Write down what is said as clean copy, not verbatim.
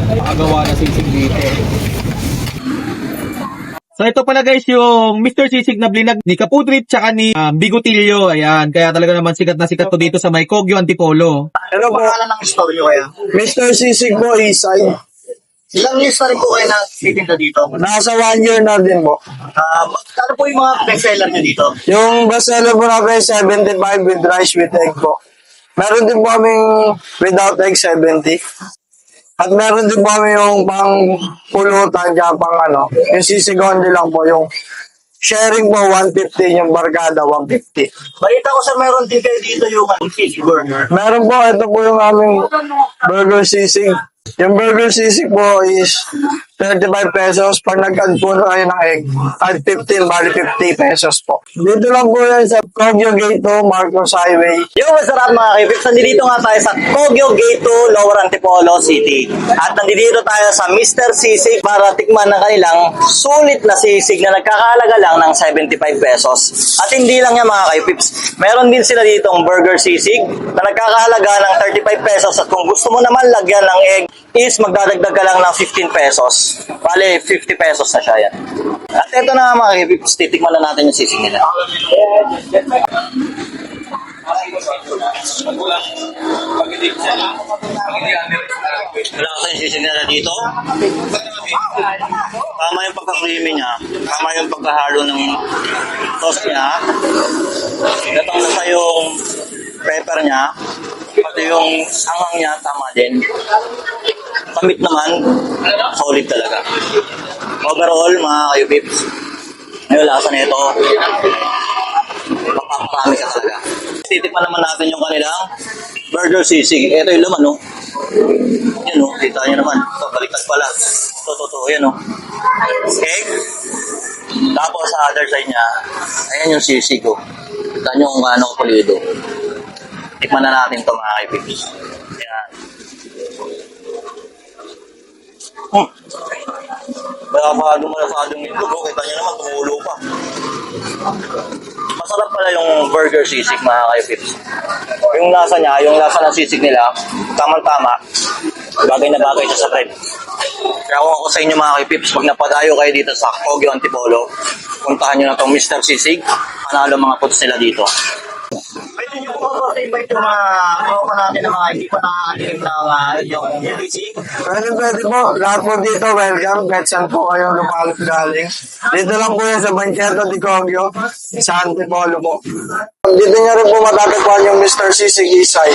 Nakagawa na sisig dito. So ito pala guys yung Mr. Sisig na blinag ni Kapudrit tsaka ni Bigotilio. Ayan, kaya talaga naman sikat na sikat to dito sa may Kogyo Antipolo. Ano po? Pangalan ng store nyo kaya? Mr. Sisig po, Isay. Ilang years na rin po kayo na titinda dito? Nasa 1 year na din po. Ano po yung mga bestseller nyo dito? Yung bestseller po namin 75 with rice with egg po. Meron din po kaming without egg 70. At meron din po kami yung pang pulutan dyan, pang ano, yung sisigondi lang po, yung sharing po 150, yung barkada 150. Balita ko sa meron din kayo dito yung sisig burger. Meron po, ito po yung aming burger sisig. Yung burger sisig po is 35 pesos. Pag nag-add po na kayo ng egg, add 15, bali 50 pesos po. Dito lang po yan sa Kogyo Gate 2, Marcos Highway. Yung masarap mga kaibigan, nandito nga tayo sa Kogyo Gate 2, Lower Antipolo City. At nandito tayo sa Mr. Sisig para tikman ng kanilang sulit na sisig na nagkakahalaga lang ng 75 pesos. At hindi lang yan mga kaibigan, meron din sila ditong burger sisig na nagkakahalaga ng 35 pesos. At kung gusto mo naman lagyan ng egg, is magdadagdag ka lang ng 15 pesos. Bale, 50 pesos na siya yan. At ito na mga kaibigs, titikman na natin yung sisig nila. Wala kasi yung sisig nila dito. Tama yung pagka-creamy niya. Tama yung pagkahalo ng sauce niya. Gatong na sa yung pepper niya. Pati yung anghang niya, tama din. Kamit naman, solid talaga. Overall, mga kayo-pips, yung lasa nito, mapaparami ka talaga. Titikman naman natin yung kanilang burger sisig. Ito yung laman, no? Yan, no? Kita nyo naman. Ito, baliktad pala. Ito, yan, no? Egg. Tapos sa other side niya, ayan yung sisig, oh. Kita nyo kung gaano kapulido. Tikman na natin ito, mga kaibigan. Yan. Maladong itlog. Kita nyo naman, tumulo pa. Masarap pala yung burger sisig, mga kaibigan. Yung lasa niya, yung lasa ng sisig nila, tamang-tama. Bagay na bagay siya sa bread. Kaya kung ako sa inyo, mga kaibigan, pag napadayo kayo dito sa Kogyo Antipolo, puntahan nyo na itong Mr. Sisig. Panalo mga puts nila dito. Pwede nyo po ako invite yung mga tropa natin na mga hindi pa nakakalim ng yung sisig. Pwede po. Lahat po dito, welcome. Kahit saan po kayo lumalap galing. Dito lang po yan sa Banchero de Kogyo, sa Antipolo po. Dito nyo rin po matatagpuan yung Mr. Sisig Isay.